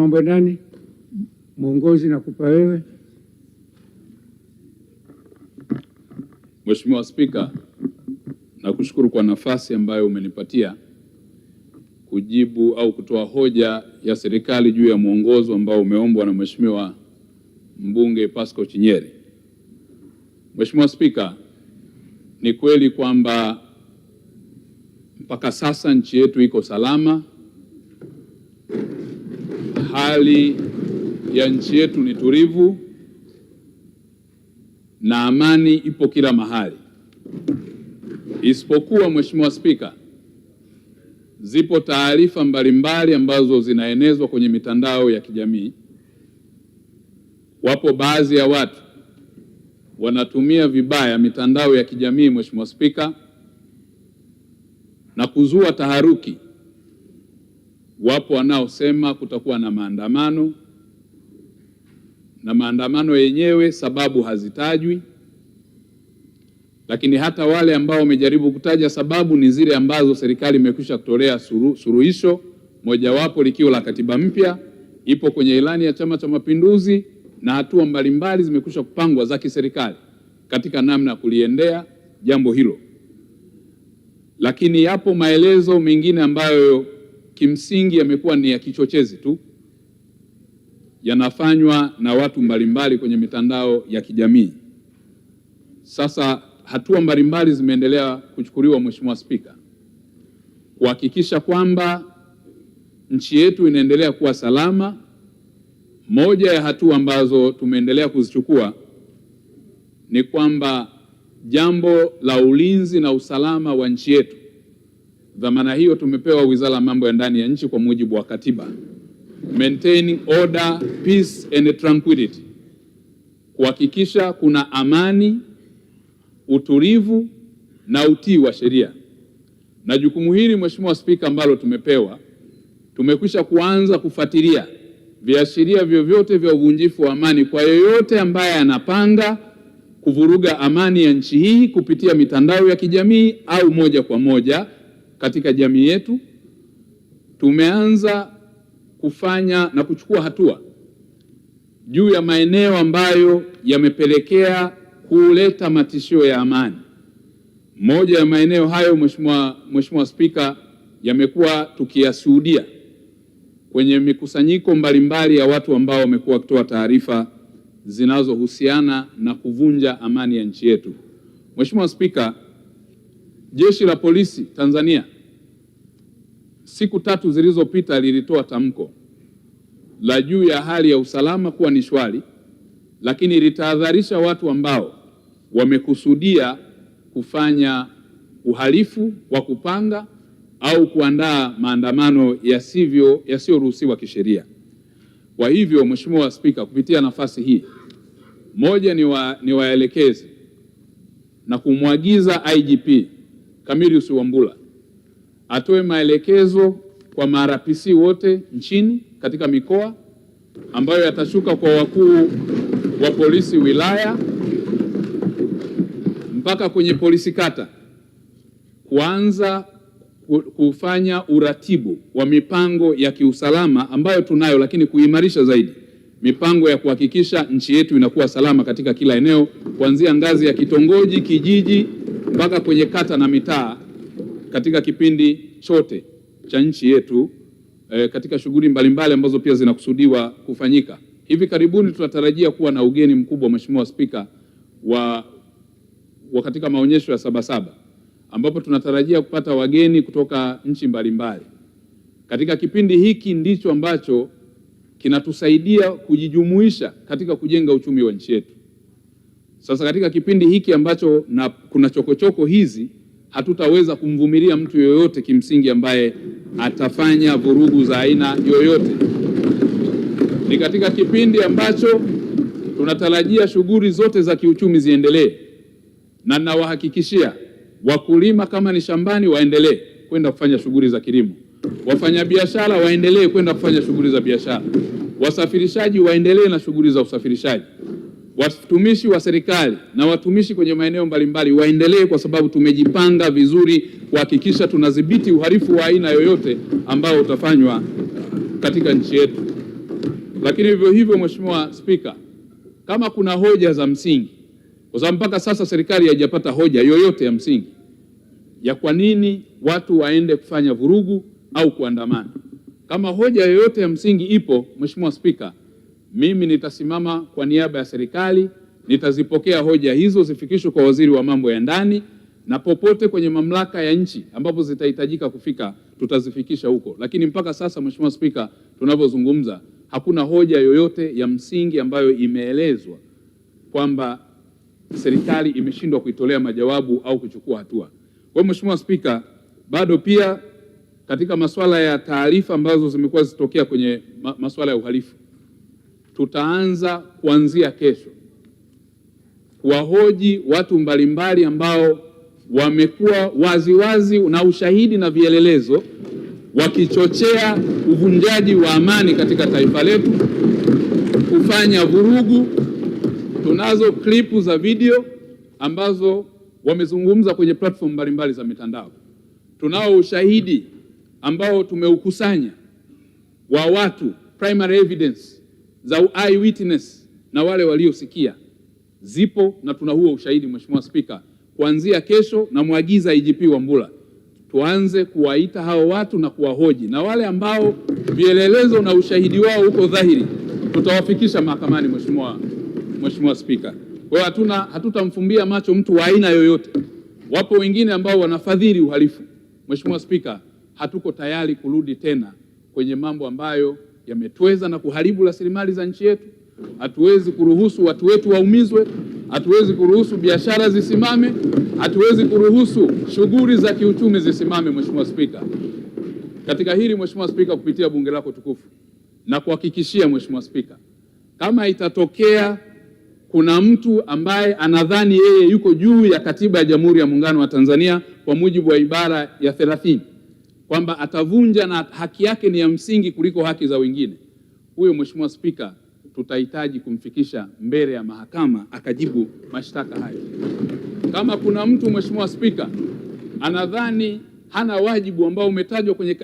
Mambo ya ndani, mwongozi nakupa wewe. Mheshimiwa Spika, nakushukuru kwa nafasi ambayo umenipatia kujibu au kutoa hoja ya serikali juu ya mwongozo ambao umeombwa na Mheshimiwa Mbunge Pascal Chinyeri. Mheshimiwa Spika, ni kweli kwamba mpaka sasa nchi yetu iko salama. Hali ya nchi yetu ni tulivu na amani ipo kila mahali. Isipokuwa Mheshimiwa Spika, zipo taarifa mbalimbali ambazo zinaenezwa kwenye mitandao ya kijamii. Wapo baadhi ya watu wanatumia vibaya mitandao ya kijamii, Mheshimiwa Spika, na kuzua taharuki. Wapo wanaosema kutakuwa na maandamano, na maandamano yenyewe sababu hazitajwi, lakini hata wale ambao wamejaribu kutaja sababu ni zile ambazo serikali imekwisha kutolea suluhisho, mojawapo likiwa la katiba mpya, ipo kwenye ilani ya Chama cha Mapinduzi, na hatua mbalimbali zimekwisha kupangwa za kiserikali katika namna ya kuliendea jambo hilo. Lakini yapo maelezo mengine ambayo kimsingi yamekuwa ni ya kichochezi tu, yanafanywa na watu mbalimbali kwenye mitandao ya kijamii. Sasa hatua mbalimbali zimeendelea kuchukuliwa, Mheshimiwa Spika, kuhakikisha kwamba nchi yetu inaendelea kuwa salama. Moja ya hatua ambazo tumeendelea kuzichukua ni kwamba jambo la ulinzi na usalama wa nchi yetu, dhamana hiyo tumepewa Wizara ya Mambo ya Ndani ya Nchi kwa mujibu wa katiba, maintaining order, peace and tranquility, kuhakikisha kuna amani, utulivu na utii wa sheria. Na jukumu hili, Mheshimiwa Spika, ambalo tumepewa, tumekwisha kuanza kufuatilia viashiria vyovyote vya uvunjifu wa amani kwa yoyote ambaye anapanga kuvuruga amani ya nchi hii kupitia mitandao ya kijamii au moja kwa moja katika jamii yetu. Tumeanza kufanya na kuchukua hatua juu ya maeneo ambayo yamepelekea kuleta matishio ya amani. Moja ya maeneo hayo, Mheshimiwa Spika, yamekuwa tukiyashuhudia kwenye mikusanyiko mbalimbali ya watu ambao wamekuwa wakitoa taarifa zinazohusiana na kuvunja amani ya nchi yetu. Mheshimiwa Spika, Jeshi la Polisi Tanzania siku 3 zilizopita lilitoa tamko la juu ya hali ya usalama kuwa ni shwari, lakini litahadharisha watu ambao wamekusudia kufanya uhalifu wa kupanga au kuandaa maandamano yasiyoruhusiwa kisheria. Kwa hivyo, Mheshimiwa Spika, kupitia nafasi hii, moja ni waelekeze na kumwagiza IGP Camillus Wambura atoe maelekezo kwa ma-RPC wote nchini katika mikoa, ambayo yatashuka kwa wakuu wa polisi wilaya mpaka kwenye polisi kata, kuanza kufanya uratibu wa mipango ya kiusalama ambayo tunayo, lakini kuimarisha zaidi mipango ya kuhakikisha nchi yetu inakuwa salama katika kila eneo, kuanzia ngazi ya kitongoji, kijiji mpaka kwenye kata na mitaa katika kipindi chote cha nchi yetu, katika shughuli mbalimbali ambazo pia zinakusudiwa kufanyika. Hivi karibuni tunatarajia kuwa na ugeni mkubwa, Mheshimiwa Spika, wa katika maonyesho ya Sabasaba, ambapo tunatarajia kupata wageni kutoka nchi mbalimbali. Katika kipindi hiki ndicho ambacho kinatusaidia kujijumuisha katika kujenga uchumi wa nchi yetu. Sasa katika kipindi hiki ambacho kuna chokochoko hizi, hatutaweza kumvumilia mtu yoyote kimsingi ambaye atafanya vurugu za aina yoyote. Ni katika kipindi ambacho tunatarajia shughuli zote za kiuchumi ziendelee, na nawahakikishia wakulima kama ni shambani waendelee kwenda kufanya shughuli za kilimo, wafanyabiashara waendelee kwenda kufanya shughuli za biashara, wasafirishaji waendelee na shughuli za usafirishaji, watumishi wa serikali na watumishi kwenye maeneo mbalimbali waendelee, kwa sababu tumejipanga vizuri kuhakikisha tunadhibiti uhalifu wa aina yoyote ambao utafanywa katika nchi yetu. Lakini vivyo hivyo, Mheshimiwa Spika, kama kuna hoja za msingi, kwa sababu mpaka sasa serikali haijapata hoja yoyote ya msingi ya kwa nini watu waende kufanya vurugu au kuandamana. Kama hoja yoyote ya msingi ipo, Mheshimiwa Spika, mimi nitasimama kwa niaba ya serikali, nitazipokea hoja hizo zifikishwe kwa Waziri wa Mambo ya Ndani, na popote kwenye mamlaka ya nchi ambapo zitahitajika kufika tutazifikisha huko. Lakini mpaka sasa, Mheshimiwa Spika, tunavyozungumza hakuna hoja yoyote ya msingi ambayo imeelezwa kwamba serikali imeshindwa kuitolea majawabu au kuchukua hatua. Kwa Mheshimiwa Spika, bado pia katika masuala ya taarifa ambazo zimekuwa zitokea kwenye masuala ya uhalifu, tutaanza kuanzia kesho kuwahoji watu mbalimbali ambao wamekuwa waziwazi na ushahidi na vielelezo wakichochea uvunjaji wa amani katika taifa letu, kufanya vurugu. Tunazo klipu za video ambazo wamezungumza kwenye platform mbalimbali za mitandao. Tunao ushahidi ambao tumeukusanya wa watu, primary evidence za eyewitness na wale waliosikia zipo, na tuna huo ushahidi. Mheshimiwa Spika, kuanzia kesho na mwagiza IGP Wambura tuanze kuwaita hao watu na kuwahoji, na wale ambao vielelezo na ushahidi wao uko dhahiri tutawafikisha mahakamani. Mheshimiwa Spika, kwa hiyo hatutamfumbia macho mtu wa aina yoyote. Wapo wengine ambao wanafadhili uhalifu. Mheshimiwa Spika, hatuko tayari kurudi tena kwenye mambo ambayo yametweza na kuharibu rasilimali za nchi yetu. Hatuwezi kuruhusu watu wetu waumizwe, hatuwezi kuruhusu biashara zisimame, hatuwezi kuruhusu shughuli za kiuchumi zisimame. Mheshimiwa Spika, katika hili Mheshimiwa Spika, kupitia bunge lako tukufu na kuhakikishia Mheshimiwa Spika, kama itatokea kuna mtu ambaye anadhani yeye yuko juu ya katiba ya Jamhuri ya Muungano wa Tanzania kwa mujibu wa ibara ya 30 kwamba atavunja na haki yake ni ya msingi kuliko haki za wengine, huyo Mheshimiwa Spika tutahitaji kumfikisha mbele ya mahakama akajibu mashtaka hayo. Kama kuna mtu Mheshimiwa Spika anadhani hana wajibu ambao umetajwa kwenye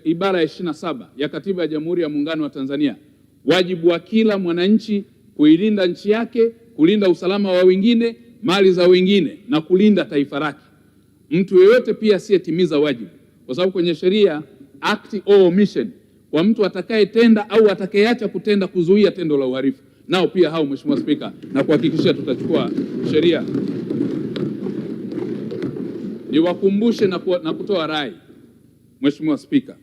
ibara ya 27 ya katiba ya Jamhuri ya Muungano wa Tanzania, wajibu wa kila mwananchi kuilinda nchi yake, kulinda usalama wa wengine, mali za wengine na kulinda taifa lake. Mtu yeyote pia asiyetimiza wajibu, kwa sababu kwenye sheria act or omission, kwa mtu atakayetenda au atakayeacha kutenda kuzuia tendo la uhalifu, nao pia hao Mheshimiwa Spika, na kuhakikisha tutachukua sheria. Niwakumbushe na kutoa rai Mheshimiwa Spika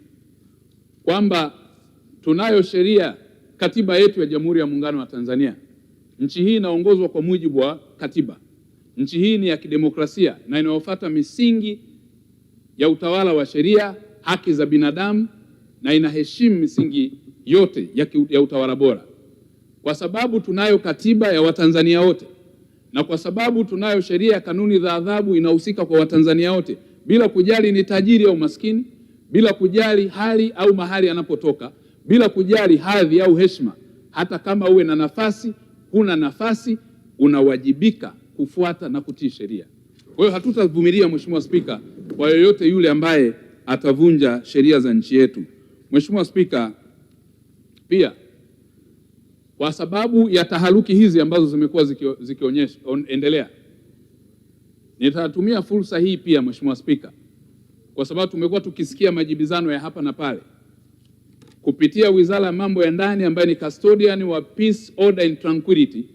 kwamba tunayo sheria, katiba yetu ya Jamhuri ya Muungano wa Tanzania. Nchi hii inaongozwa kwa mujibu wa katiba. Nchi hii ni ya kidemokrasia na inayofuata misingi ya utawala wa sheria, haki za binadamu, na inaheshimu misingi yote ya utawala bora. Kwa sababu tunayo katiba ya Watanzania wote, na kwa sababu tunayo sheria ya kanuni za adhabu inahusika kwa Watanzania wote bila kujali ni tajiri au maskini, bila kujali hali au mahali anapotoka, bila kujali hadhi au heshima. Hata kama uwe na nafasi, huna nafasi, unawajibika kufuata na kutii sheria. Kwa hiyo hatutavumilia Mheshimiwa Spika kwa yoyote yule ambaye atavunja sheria za nchi yetu. Mheshimiwa Spika, pia kwa sababu ya taharuki hizi ambazo zimekuwa endelea, nitatumia fursa hii pia Mheshimiwa Spika, kwa sababu tumekuwa tukisikia majibizano ya hapa na pale kupitia Wizara ya Mambo ya Ndani ambayo ni custodian wa peace, order and tranquility,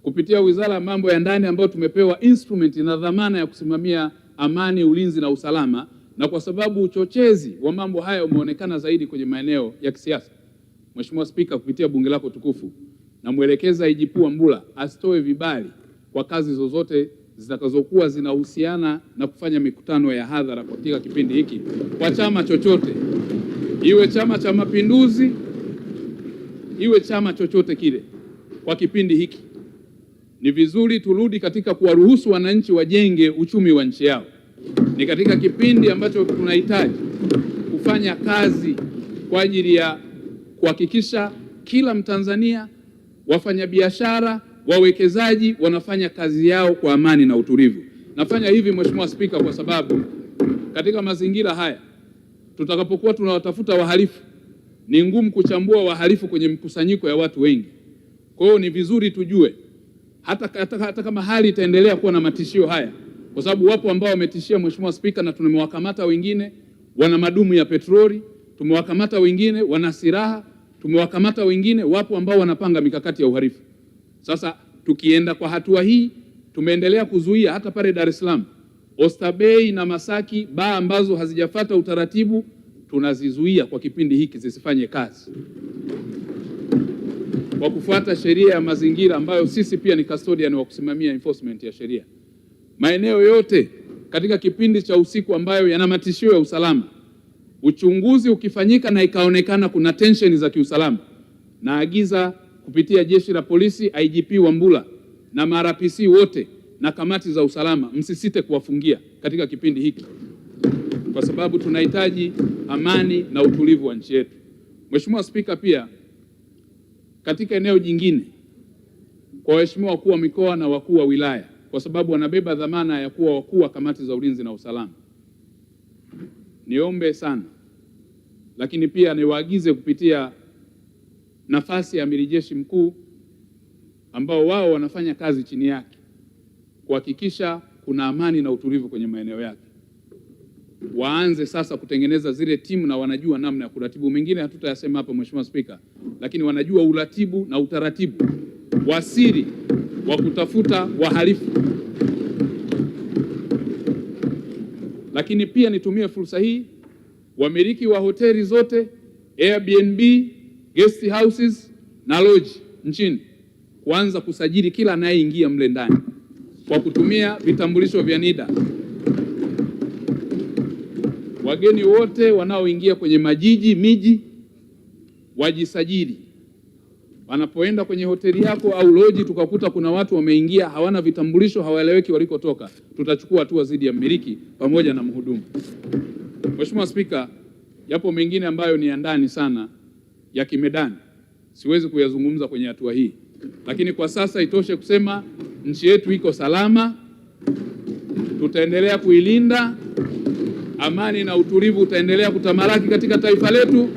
kupitia Wizara ya Mambo ya Ndani ambayo tumepewa instrument na dhamana ya kusimamia amani, ulinzi na usalama, na kwa sababu uchochezi wa mambo haya umeonekana zaidi kwenye maeneo ya kisiasa. Mheshimiwa Spika, kupitia bunge lako tukufu, na mwelekeza IGP Wambura asitoe vibali kwa kazi zozote zitakazokuwa zinahusiana na kufanya mikutano ya hadhara katika kipindi hiki kwa chama chochote, iwe Chama cha Mapinduzi, iwe chama chochote kile. Kwa kipindi hiki ni vizuri turudi katika kuwaruhusu wananchi wajenge uchumi wa nchi yao. Ni katika kipindi ambacho tunahitaji kufanya kazi kwa ajili ya kuhakikisha kila Mtanzania, wafanyabiashara, wawekezaji wanafanya kazi yao kwa amani na utulivu. Nafanya hivi Mheshimiwa Spika kwa sababu katika mazingira haya tutakapokuwa tunawatafuta wahalifu, ni ngumu kuchambua wahalifu kwenye mkusanyiko ya watu wengi. Kwa hiyo ni vizuri tujue hata kama hali itaendelea kuwa na matishio haya, kwa sababu wapo ambao wametishia Mheshimiwa Spika, na tumewakamata wengine wana madumu ya petroli, tumewakamata wengine wana silaha, tumewakamata wengine, wapo ambao wanapanga mikakati ya uhalifu. Sasa tukienda kwa hatua hii, tumeendelea kuzuia hata pale Dar es Salaam, Oysterbay na Masaki, baa ambazo hazijafuata utaratibu tunazizuia kwa kipindi hiki zisifanye kazi kwa kufuata sheria ya mazingira, ambayo sisi pia ni custodian wa kusimamia enforcement ya sheria. Maeneo yote katika kipindi cha usiku ambayo yana matishio ya usalama, uchunguzi ukifanyika na ikaonekana kuna tension za kiusalama, naagiza kupitia jeshi la polisi, IGP Wambura na MRPC wote na kamati za usalama, msisite kuwafungia katika kipindi hiki, kwa sababu tunahitaji amani na utulivu wa nchi yetu. Mheshimiwa Spika, pia katika eneo jingine, kwa waheshimiwa wakuu wa mikoa na wakuu wa wilaya, kwa sababu wanabeba dhamana ya kuwa wakuu wa kamati za ulinzi na usalama, niombe sana, lakini pia niwaagize kupitia nafasi ya amiri jeshi mkuu ambao wao wanafanya kazi chini yake kuhakikisha kuna amani na utulivu kwenye maeneo yake, waanze sasa kutengeneza zile timu, na wanajua namna ya kuratibu. Mengine hatutayasema hapa Mheshimiwa Spika, lakini wanajua uratibu na utaratibu wa siri wa kutafuta wahalifu. Lakini pia nitumie fursa hii, wamiliki wa hoteli zote, Airbnb, guest houses na lodge nchini kuanza kusajili kila anayeingia mle ndani kwa kutumia vitambulisho vya NIDA. Wageni wote wanaoingia kwenye miji wajisajili. Wanapoenda kwenye hoteli yako au loji tukakuta kuna watu wameingia hawana vitambulisho, hawaeleweki walikotoka, tutachukua hatua dhidi ya mmiliki pamoja na mhudumu. Mheshimiwa Spika, yapo mengine ambayo ni ya ndani sana ya kimedani, siwezi kuyazungumza kwenye hatua hii, lakini kwa sasa itoshe kusema nchi yetu iko salama, tutaendelea kuilinda, amani na utulivu utaendelea kutamalaki katika taifa letu,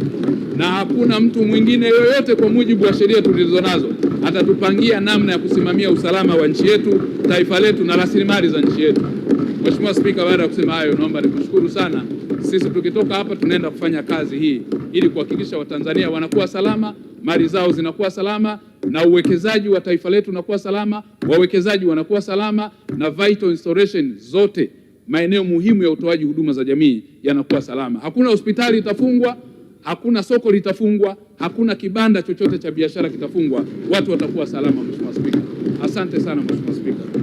na hakuna mtu mwingine yoyote kwa mujibu wa sheria tulizonazo atatupangia namna ya kusimamia usalama wa nchi yetu, taifa letu na rasilimali za nchi yetu. Mheshimiwa Spika, baada ya kusema hayo, naomba nikushukuru sana. Sisi tukitoka hapa tunaenda kufanya kazi hii ili kuhakikisha Watanzania wanakuwa salama, mali zao zinakuwa salama, na uwekezaji wa taifa letu unakuwa salama, wawekezaji wanakuwa salama, na vital installation zote, maeneo muhimu ya utoaji huduma za jamii yanakuwa salama. Hakuna hospitali itafungwa, hakuna soko litafungwa, hakuna kibanda chochote cha biashara kitafungwa. Watu watakuwa salama. Mheshimiwa Spika, asante sana Mheshimiwa Spika.